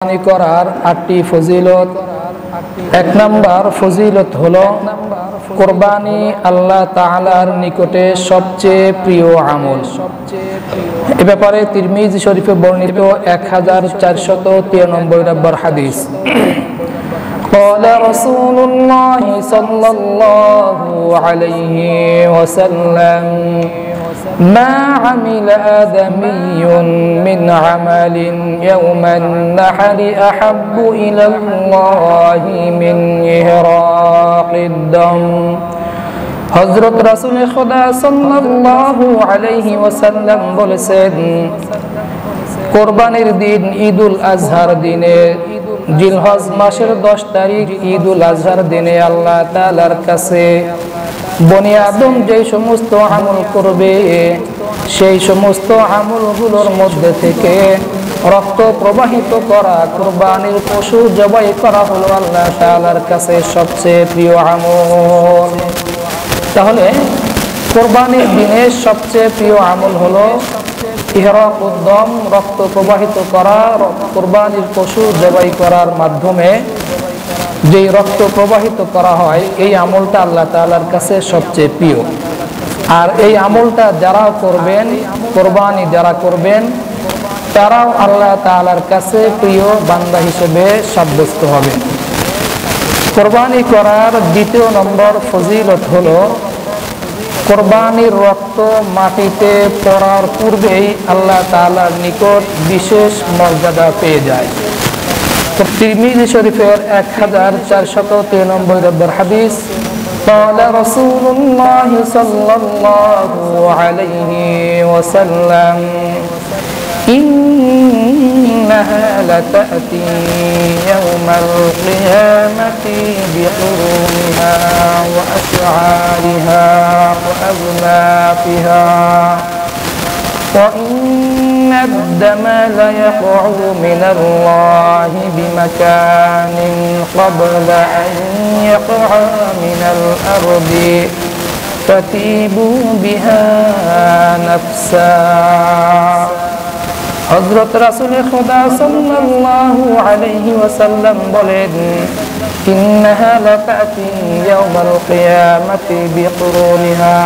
কোরবানি করার 8টি ফজিলত। 1 নাম্বার ফজিলত হলো কোরবানি আল্লাহ তাআলার নিকটে সবচেয়ে প্রিয় আমল। এ ব্যাপারে তিরমিজি শরীফে বর্ণিত 1493 নম্বর হাদিস। قال رسول الله صلى الله عليه وسلم ما عمل آدمي من عمل يوم النحر أحب إلى الله من إهراق الدم। হযরত রাসূল খুদা সাল্লাল্লাহু আলাইহি ওয়াসাল্লাম বলেছেন, কোরবানির দিন ঈদুল আজহার দিনে, জিলহজ মাসের 10 তারিখ ঈদুল আজহার দিনে আল্লাহ তাআলার কাছে বনি আদম যে সমস্ত আমল করবে সেই সমস্ত আমলগুলোর মধ্যে থেকে রক্ত প্রবাহিত করা কুরবানির পশু জবাই করা হলো আল্লাহ তাআলার কাছে সবচেয়ে প্রিয় আমল। তাহলে কুরবানির দিনে সবচেয়ে প্রিয় আমল হলো ইহরাকুদ দম, রক্ত প্রবাহিত করা। কুরবানির পশু জবাই করার মাধ্যমে যেই রক্ত প্রবাহিত করা হয় এই আমলটা আল্লাহ তাআলার কাছে সবচেয়ে প্রিয়। আর এই আমলটা যারা করবেন, কোরবানি যারা করবেন, তারাও আল্লাহ তাআলার কাছে প্রিয় বান্দা হিসেবে সাব্যস্ত হবে। কোরবানি করার 2 নম্বর ফজিলত হলো কোরবানির রক্ত মাটিতে পড়ার পূর্বেই আল্লাহ তাআলার নিকট বিশেষ মর্যাদা পেয়ে যায়। তিরমিজি শরীফের 1493 নম্বর হাদিস। قال رسول الله صلى الله عليه وسلم إنها لتأتي يوم القيامة بقرونها وأشعارها وأذنابها وإن الدم ليقع من الله بمكان قبل أن يقع من الأرض فتيبوا بها نفسا। হযরত রাসূল খুদা সাল্লাল্লাহু আলাইহি ওয়াসাল্লাম বলেন, ইন্নাহা লাতাতি ইয়াউমাল কিয়ামাতি বিকুরুনিহা।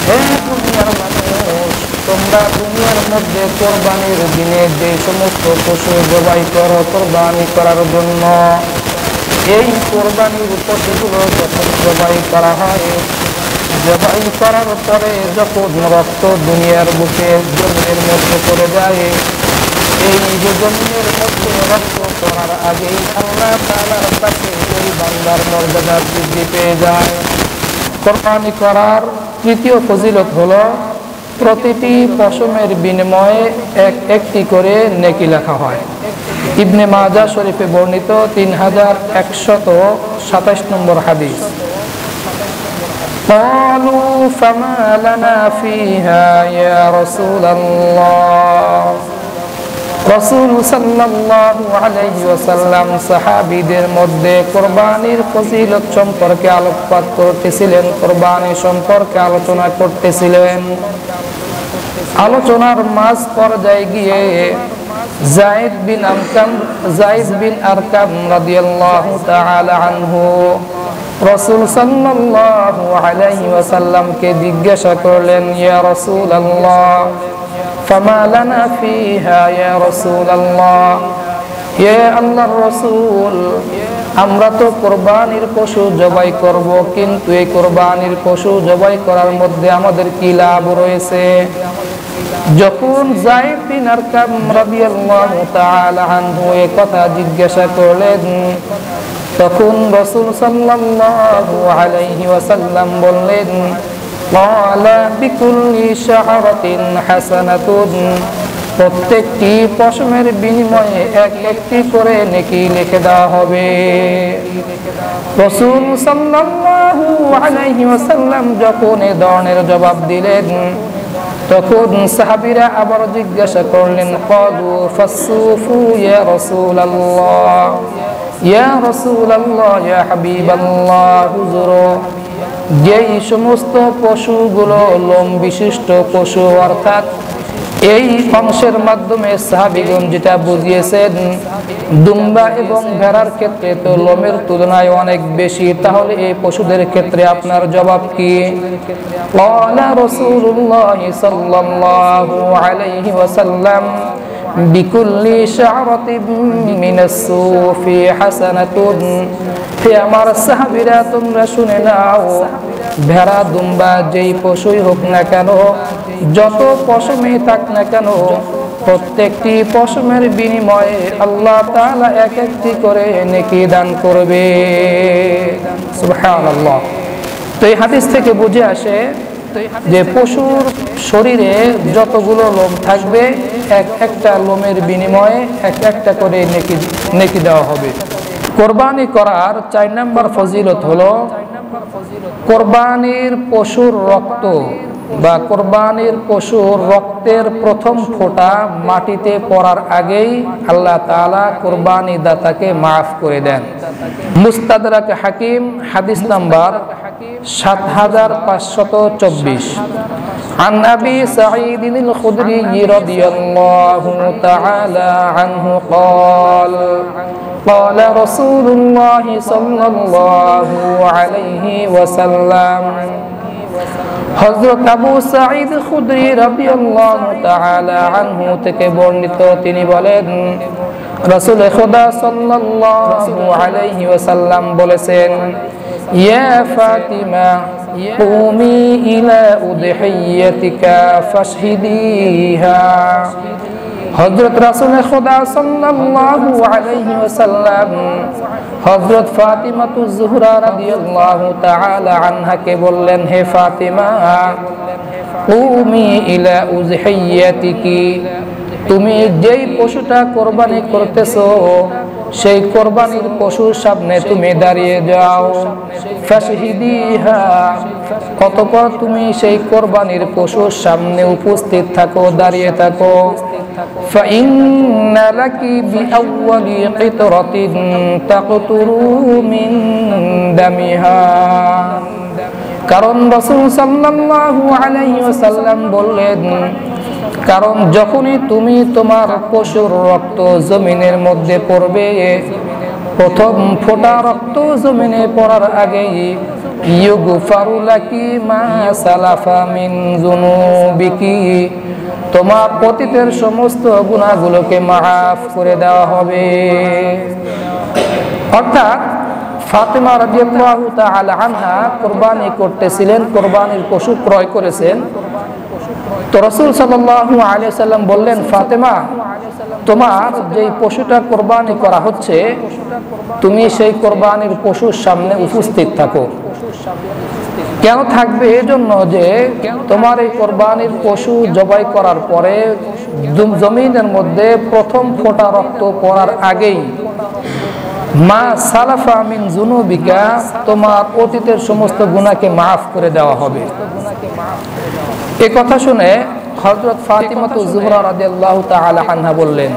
হে দুনিয়ার মানুষ, তোমরা দুনিয়ার মধ্যে কোরবানির দিনে যে সমস্ত পশু জবাই করো কোরবানি করার জন্য, এই কোরবানির পশুগুলো যখন জবাই করা হয়, জবাই করার পরে যখন রক্ত দুনিয়ার বুকে জমিনের মধ্যে পড়ে যায়, এই জমিনের মধ্যে রক্ত পড়ার আগেই আল্লাহ তাআলার কাছে ওই বান্দার মর্যাদা বৃদ্ধি পেয়ে যায়। কোরবানি করার 3য় ফজিলত হলো প্রতিটি পশমের বিনিময়ে একটি করে নেকি লেখা হয়। ইবনে মাজাহ শরীফে বর্ণিত 3127 নম্বর হাদিস। قالوا فما لنا فيها يا رسول الله। রাসূল সাল্লাল্লাহু আলাইহি ওয়াসাল্লাম সাহাবীদের মধ্যে কুরবানির ফজিলত সম্পর্কে আলোকপাত করতেছিলেন, কুরবানি সম্পর্কে আলোচনা করতেছিলেন। আলোচনার মাঝ পর্যায়ে গিয়ে যায়েদ বিন আরকাম রাদিয়াল্লাহু তাআলা আনহু রাসূল সাল্লাল্লাহু আলাইহি ওয়াসাল্লামকে জিজ্ঞাসা করলেন, ইয়া রাসূলুল্লাহ ফামা লানা ফিহা ইয়া রাসূলুল্লাহ। হে আল্লাহর রাসূল, আমরা তো কোরবানির পশু জবাই করব, কিন্তু এই কোরবানির পশু জবাই করার মধ্যে আমাদের কি লাভ রয়েছে? যখন যায়েদ বিন আরকাম রাদিয়াল্লাহু তাআলা আনহু এই কথা জিজ্ঞাসা করলেন, তখন রাসূল সাল্লাল্লাহু আলাইহি ওয়াসাল্লাম বললেন, ক্বালা বিকুল্লি শা'রাতিন হাসানাতুন। প্রত্যেকটি পশমের বিনিময়ে একটি করে নেকি লিখে দেওয়া হবে। রাসূল সাল্লাল্লাহু আলাইহি ওয়াসাল্লাম যখন এই ধরনের জবাব দিলেন, তখন সাহাবীরা আবার জিজ্ঞাসা করলেন, ক্বালু ফাসসুফু ইয়া রাসূলুল্লাহ, ইয়া রাসূলুল্লাহ, ইয়া হাবিবাল্লাহ, হুজুর, যেই সমস্ত পশুগুলো লোম বিশিষ্ট পশু, অর্থাৎ এই অংশের মাধ্যমে সাহাবীগণ যেটা বুঝিয়েছেন, দুম্বা এবং ভেড়ার ক্ষেত্রে তো লোমের তুলনায় অনেক বেশি, তাহলে এই পশুদের ক্ষেত্রে আপনার জবাব কি? ক্বালা রাসূলুল্লাহ সাল্লাল্লাহু আলাইহি ওয়াসাল্লাম বিকুল্লি শা'রাতিন মিনাস সুফি হাসানাতুন। হে আমার সাহাবীরা, তোমরা শুনে নাও, ভেড়া দুম্বা যেই পশুই হোক না কেন, যত পশমই থাক না কেন, প্রত্যেকটি পশমের বিনিময়ে আল্লাহ তাআলা এক একটি করে নেকি দান করবে। সুবহানাল্লাহ। তো এই হাদিস থেকে বুঝে আসে যে পশুর শরীরে যতগুলো লোম থাকবে, এক একটা লোমের বিনিময়ে এক একটা করে নেকি দেওয়া হবে। কোরবানি করার 4 নম্বর ফজিলত হলো কোরবানির পশুর রক্ত বা কোরবানির পশুর রক্তের প্রথম ফোঁটা মাটিতে পড়ার আগেই আল্লাহ তাআলা কোরবানি দাতাকে মাফ করে দেন। মুস্তাদরাক হাকিম হাদিস নাম্বার 7524। عن أبي سعيد الخدري رضي الله تعالى عنه قال قال رسول الله صلى الله عليه وسلم হযরত আবু সাঈদ খুদরি রাদিয়াল্লাহু তাআলা আনহু থেকে বর্ণিত, তিনি বলেন রাসূল খোদা সাল্লাল্লাহু আলাইহি ওয়াসাল্লাম বলেছেন, ইয়া ফাতিমা কুমি ইলা উদহিয়াতিকা ফাশহিদিহা। হযরত রাসূল খোদা সাল্লাল্লাহু আলাইহি ওয়াসাল্লাম হযরত ফাতিমাতুজ জোহরা রাদিয়াল্লাহু তাআলা আনহাকে বললেন, হে ফাতিমা, কুমি ইলা উযহিয়াতিকি, তুমি যেই পশুটা কোরবানি করতেছো সেই কোরবানির পশুর সামনে তুমি দাঁড়িয়ে যাও। ফাশহিদিহা, অতঃপর তুমি সেই কোরবানির পশুর সামনে উপস্থিত থাকো, দাঁড়িয়ে থাকো। ফাইন্না লাকি বিআউয়ালি কিতরাতিন তাকতুরু মিন দামিহা। কারণ রাসূল সাল্লাল্লাহু আলাইহি ওয়াসাল্লাম বললেন, কারণ যখনই তুমি তোমার পশুর রক্ত জমিনের মধ্যে পড়বে, প্রথম ফোঁটা রক্ত জমিনে পড়ার আগেই ইউগফারু লাকি মা সালাফা মিন যুনুবিকি, তোমার অতীতের সমস্ত গুনাহগুলোকে মাফ করে দেওয়া হবে। অর্থাৎ ফাতিমা রাদিয়াল্লাহু তাআলা আনহা কুরবানি করতেছিলেন, কুরবানির পশু ক্রয় করেছেন। তো রাসূল সাল্লাল্লাহু আলাইহি সাল্লাম বললেন, ফাতেমা, তোমার যেই পশুটা কোরবানি করা হচ্ছে, তুমি সেই কোরবানির পশুর সামনে উপস্থিত থাকো। কেন থাকবে? এজন্য যে তোমার এই কোরবানির পশু জবাই করার পরে জমিনের মধ্যে প্রথম ফোঁটা রক্ত পড়ার আগেই মা সালাফা মিন যুনুবিকা, তোমার অতীতের সমস্ত গুনাহকে মাফ করে দেওয়া হবে। এই কথা শুনে হযরত ফাতিমাতুজ জোহরা রাদিয়াল্লাহু তাআলা আনহা বললেন,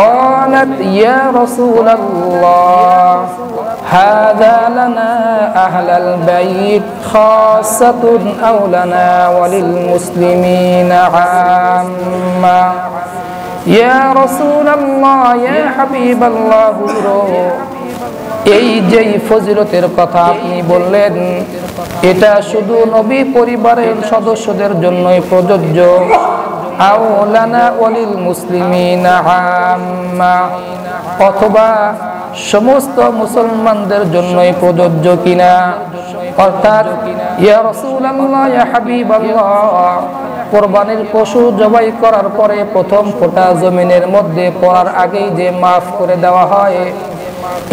قالت يا رسول الله هذا لنا أهل البيت خاصة أو لنا وللمسلمين عامة يا رسول الله يا حبيب الله এই যেই ফজিলতের কথা আপনি বললেন, এটা শুধু নবী পরিবারের সদস্যদের জন্যই প্রযোজ্য, আওলানা ওয়ালিল মুসলিমিনা আম্মা, অথবা সমস্ত মুসলমানদের জন্যই প্রযোজ্য কিনা। অর্থাৎ ইয়া রাসূলুল্লাহ ইয়া হাবিবাল্লাহ, কোরবানির পশু জবাই করার পরে প্রথম ফোঁটা জমিনের মধ্যে পড়ার আগেই যে মাফ করে দেওয়া হয়,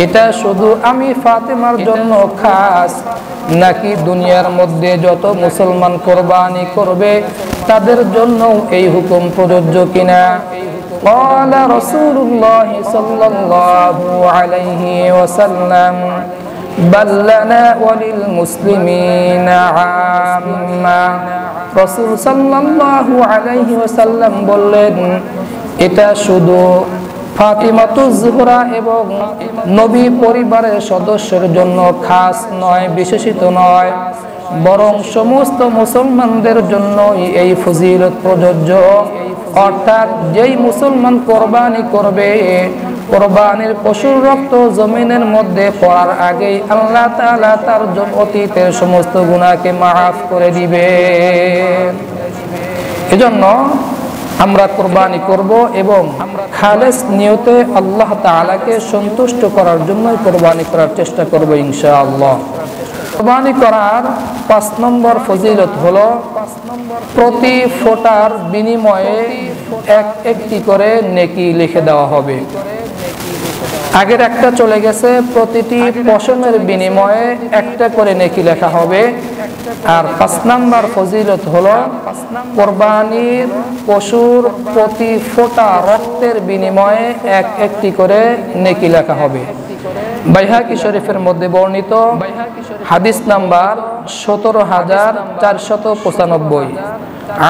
এটা শুধু আমি ফাতেমার জন্য খাস, নাকি দুনিয়ার মধ্যে যত মুসলমান কোরবানি করবে তাদের জন্য এই হুকুম প্রযোজ্য কিনা। قال رسول الله صلى الله عليه وسلم بل لنا وللمسلمين عامة। রাসূল সাল্লাল্লাহু আলাইহি ওয়াসাল্লাম বললেন, এটা শুধু ফাতিমাতুজ জোহরা এবং নবী পরিবারের সদস্যের জন্য খাস নয়, বিশেষিত নয়, বরং সমস্ত মুসলমানদের জন্য এই ফজিলত প্রযোজ্য। অর্থাৎ যেই মুসলমান কোরবানি করবে, কোরবানির পশুর রক্ত জমিনের মধ্যে পড়ার আগেই আল্লাহ তাআলা তার অতীতের সমস্ত গুনাহকে মাফ করে দিবে। এজন্য আমরা কোরবানি করব এবং খালেস নিয়তে আল্লাহ তাআলাকে সন্তুষ্ট করার জন্যই কোরবানি করার চেষ্টা করব ইনশাআল্লাহ। কোরবানি করার 5 নম্বর ফজিলত হলো প্রতি ফোঁটার বিনিময়ে একটি করে নেকি লিখে দেওয়া হবে। আগের একটা চলে গেছে, প্রতিটি পশমের বিনিময়ে একটা করে নেকি লেখা হবে। আর 5 নম্বর ফজিলত হলো কোরবানির পশুর প্রতি ফোঁটা রক্তের বিনিময়ে একটি করে নেকি লেখা হবে। বাইহাকি শরীফের মধ্যে বর্ণিত হাদিস নাম্বার 17495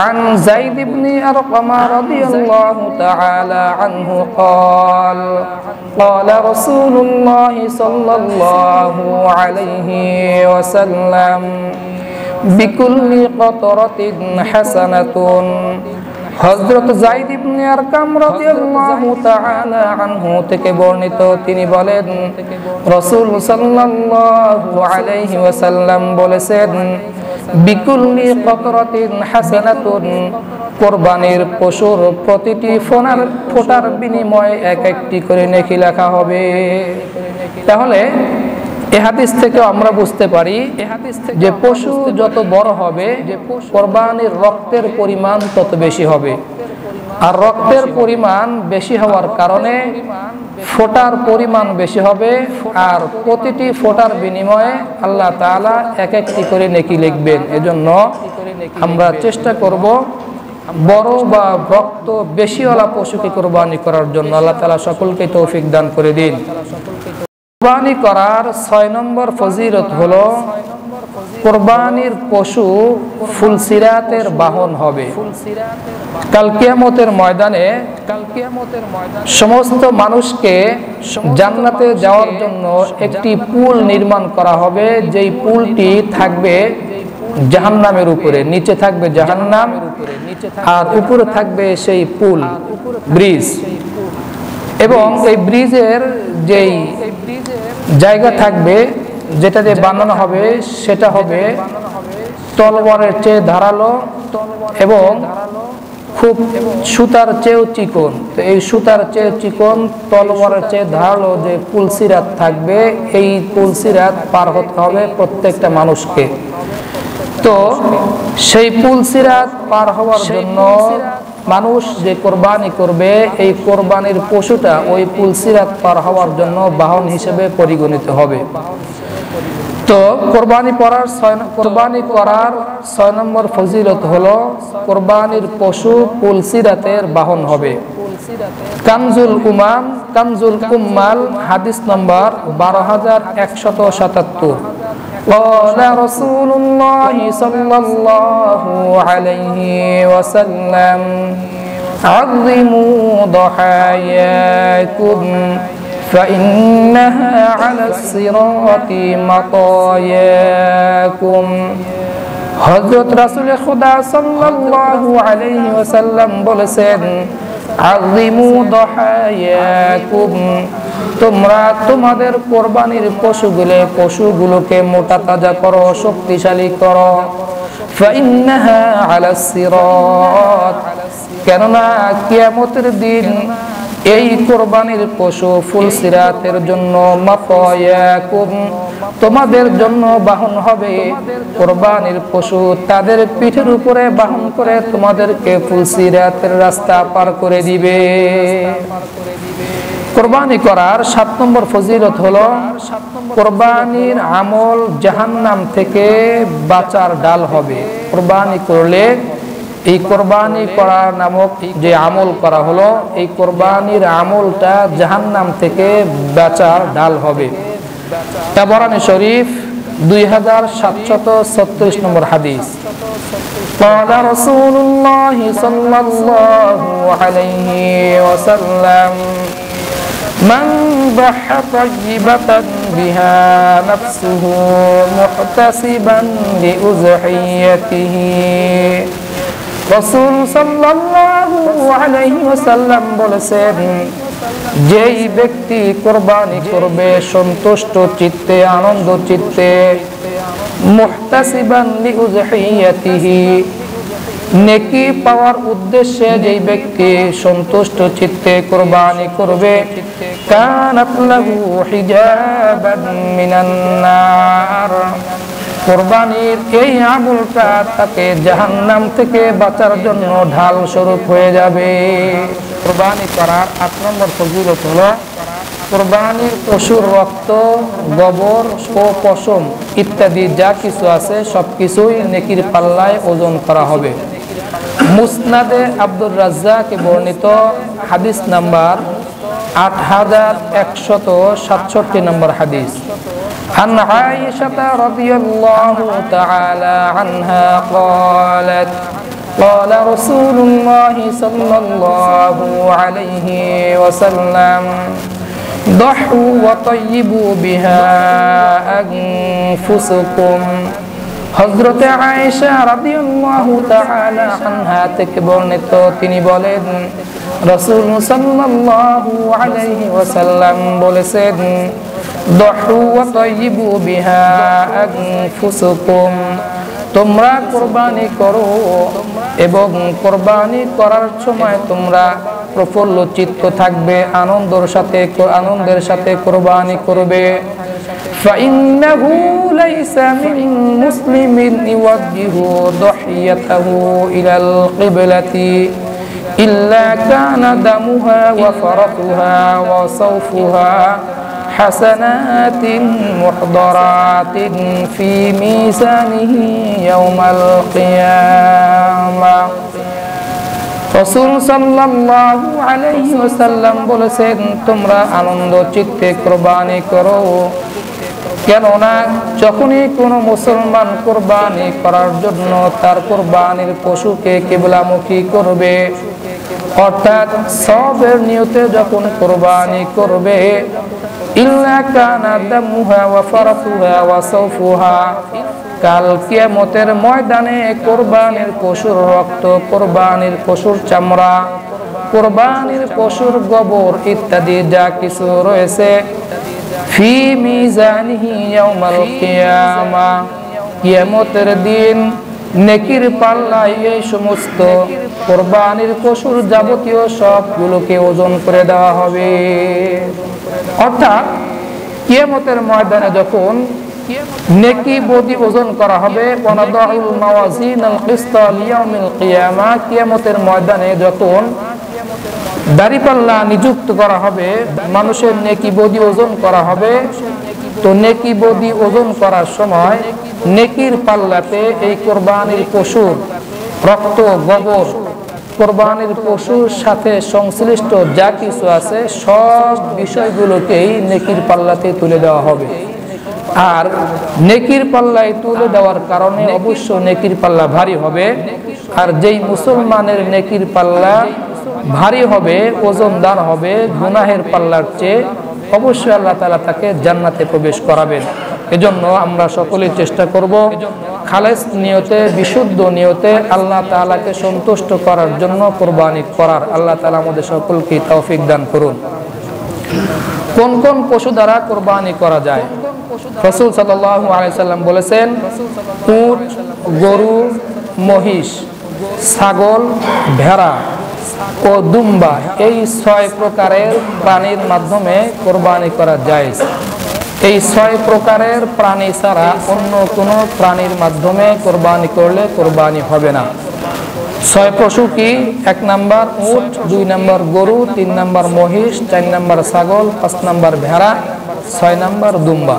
عن زيد بن أرقم رضي الله تعالى عنه قال قال رسول الله صلى الله عليه وسلم بكل قطرة حسنة। হযরত যায়েদ ইবনে আরকাম রাদিয়াল্লাহু তাআলা আনহু থেকে বর্ণিত, তিনি বলেন রাসূল সাল্লাল্লাহু আলাইহি ওয়াসাল্লাম বলেছেন, বিকুল্লি কতরাতিন হাসানাতুন, কোরবানির পশুর প্রতিটি ফোঁটার বিনিময়ে একটি করে নেকি লেখা হবে। তাহলে এই হাদিস থেকে আমরা বুঝতে পারি যে পশু যত বড় হবে, কোরবানির রক্তের পরিমাণ তত বেশি হবে। আর রক্তের পরিমাণ বেশি হওয়ার কারণে ফোঁটার পরিমাণ বেশি হবে। আর প্রতিটি ফোঁটার বিনিময়ে আল্লাহ তাআলা একটি করে নেকি লিখবেন। এজন্য আমরা চেষ্টা করব বড় বা রক্ত বেশিওয়ালা পশুকে কোরবানি করার জন্য। আল্লাহ তাআলা সকলকে তৌফিক দান করে দিন। কোরবানি করার 6 নম্বর ফজিলত হলো কোরবানির পশু ফুলসিরাতের বাহন হবে। কাল কিয়ামতের ময়দানে সমস্ত মানুষকে জান্নাতে যাওয়ার জন্য একটি পুল নির্মাণ করা হবে, যেই পুলটি থাকবে জাহান্নামের উপরে। নিচে থাকবে জাহান্নাম আর উপরে থাকবে সেই পুল, ব্রিজ। এবং এই ব্রিজের যেই জায়গা থাকবে, যেটা দিয়ে বানানো হবে, সেটা হবে তলোয়ারের চেয়ে ধারালো এবং খুব সুতার চেয়েও চিকন। তো এই সুতার চেয়ে চিকন, তলোয়ারের চেয়ে ধারালো যে পুলসিরাত থাকবে, এই পুলসিরাত পার হতে হবে প্রত্যেকটা মানুষকে। তো সেই পুলসিরাত পার হওয়ার জন্য মানুষ যে কোরবানি করবে, এই কোরবানির পশুটা ওই পুলসিরাত পার হওয়ার জন্য বাহন হিসেবে পরিগণিত হবে। তো কোরবানি করার 6 নম্বর ফজিলত হলো কোরবানির পশু পুলসিরাতের বাহন হবে। কানজুল উম্মাল হাদিস নম্বর 12177। قال رسول الله صلى الله عليه وسلم عظموا ضحاياكم فإنها على الصراط مطاياكم। হযরত রাসূল খুদা সাল্লাল্লাহু আলাইহি ওয়াসাল্লাম বলেছেন, আযিমু দহায়াকুম, তোমরা তোমাদের কোরবানির পশুগুলোকে মোটা তাজা করো, শক্তিশালী করো। ফাইন্নাহা আলাস সিরাত, কেননা কিয়ামতের দিন এই কোরবানির পশু ফুলসিরাতের জন্য মাতায়াকুম, তোমাদের জন্য বাহন হবে। কোরবানির পশু তাদের পিঠের উপরে বাহন করে তোমাদেরকে ফুলসিরাতের রাস্তা পার করে দিবে। কোরবানি করার 7 নম্বর ফজিলত হলো কোরবানির আমল জাহান্নাম থেকে বাঁচার ডাল হবে। কোরবানি করলে এই কোরবানি করা নামক যে আমল করা হলো, এই কোরবানির আমলটা জাহান্নাম থেকে বাঁচার ডাল হবে। তাবরানী শরীফ 2736 নম্বর হাদিস। قال رسول الله صلى الله عليه وسلم من ضحى طيبة بها نفسه محتسبا لأضحيته রাসূল সাল্লাল্লাহু আলাইহি ওয়াসাল্লাম বলেছেন, যেই ব্যক্তি কুরবানি করবে সন্তুষ্ট চিত্তে, আনন্দ চিত্তে, মুহতাসিবান লিউযহিয়াতিহি, নেকি পাওয়ার উদ্দেশ্যে যেই ব্যক্তি সন্তুষ্ট চিত্তে কুরবানি করবে, কানাত লাহু হিজাবান মিনান নার, কুরবানির এই আমলটা তাকে জাহান্নাম থেকে বাঁচার জন্য ঢাল স্বরূপ হয়ে যাবে। কুরবানি করার 8 নম্বর ফজিলত হলো, কুরবানির পশুর রক্ত, গোবর ও পশম ইত্যাদি যা কিছু আছে সবকিছুই নেকির পাল্লায় ওজন করা হবে। মুসনাদে আব্দুর রাজ্জাকে বর্ণিত হাদিস নাম্বার 8167 নম্বর হাদিস। عن عائشة رضي الله تعالى عنها قالت قال رسول الله صلى الله عليه وسلم ضحوا وطيبوا بها أنفسكم। হযরতে আয়েশা রাদিয়াল্লাহু তাআলা আনহা থেকে বর্ণিত, তিনি বলেন, রাসূল সাল্লাল্লাহু আলাইহি ওয়াসাল্লাম বলেছেন, দহু ওয়া তাইয়িবু বিহা আনফুসুকুম, তোমরা কুরবানি করো এবং কুরবানি করার সময় তোমরা প্রফুল্ল চিত্ত থাকবে, আনন্দের সাথে কুরবানি করবে। فإنه ليس من مسلم يوجه ضحيته إلى القبلة إلا كان دمها وفرثها وصوفها حسنات محضرات في ميزانه يوم القيامة। রাসূল সাল্লাল্লাহু আলাইহি ওয়াসাল্লাম বলেছেন, তোমরা আনন্দ চিত্তে কুরবানি করো, কেননা যখনই কোনো মুসলমান কুরবানি করার জন্য তার কুরবানির পশুকে কিবলামুখী করবে, অর্থাৎ সওয়াবের নিয়তে যখন কুরবানি করবে, ইল্লা কানা দামুহা ওয়া ফারাতুহা ওয়া সাওফুহা, কাল কিয়ামতের ময়দানে কুরবানির পশুর রক্ত, কুরবানির পশুর চামড়া, কুরবানির পশুর গোবর ইত্যাদি যা কিছু রয়েছে, ফি মিজানিহি ইয়াউমাল কিয়ামা, কিয়ামতের দিন নেকির পাল্লায় এই সমস্ত কুরবানির পশুর যাবতীয় সবগুলোকে ওজন করে দেওয়া হবে। অর্থাৎ কিয়ামতের ময়দানে যখন নেকি বদি ওজন করা হবে, ওয়ানাদাউল মাওয়াজিনাল কিসতা লিয়াউমিল কিয়ামা, কিয়ামতের ময়দানে যখন দাড়িপাল্লা নিযুক্ত করা হবে, মানুষের নেকি বদি ওজন করা হবে, তো নেকি বদি ওজন করার সময় নেকির পাল্লাতে এই কোরবানির পশুর রক্ত, গোবর, কোরবানির পশুর সাথে সংশ্লিষ্ট যা কিছু আছে সব বিষয়গুলোকেই নেকির পাল্লাতে তুলে দেওয়া হবে। আর নেকির পাল্লায় তুলে দেওয়ার কারণে অবশ্য নেকির পাল্লা ভারী হবে, আর যেই মুসলমানের নেকির পাল্লা ভারী হবে, ওজনদার হবে গুনাহের পাল্লার চেয়ে, অবশ্যই আল্লাহ তাআলা তাকে জান্নাতে প্রবেশ করাবেন। এজন্য আমরা সকলেই চেষ্টা করব খালেস নিয়তে, বিশুদ্ধ নিয়তে আল্লাহ তাআলাকে সন্তুষ্ট করার জন্য কুরবানি করার। আল্লাহ তাআলা আমাদের সকলকে তৌফিক দান করুন। কোন কোন পশু দ্বারা কুরবানি করা যায়? রাসূল সাল্লাল্লাহু আলাইহি সাল্লাম বলেছেন, উট, গরু, মহিষ, ছাগল, ভেড়া ও দুম্বা, এই 6 প্রকারের প্রাণীর মাধ্যমে কুরবানি করা জায়েজ। এই 6 প্রকারের প্রাণী ছাড়া অন্য কোনো প্রাণীর মাধ্যমে কুরবানি করলে কুরবানি হবে না। 6 পশু কি? 1 নাম্বার উট, 2 নাম্বার গরু, 3 নাম্বার মহিষ, 4 নাম্বার ছাগল, 5 নাম্বার ভেড়া, 6 নাম্বার দুম্বা।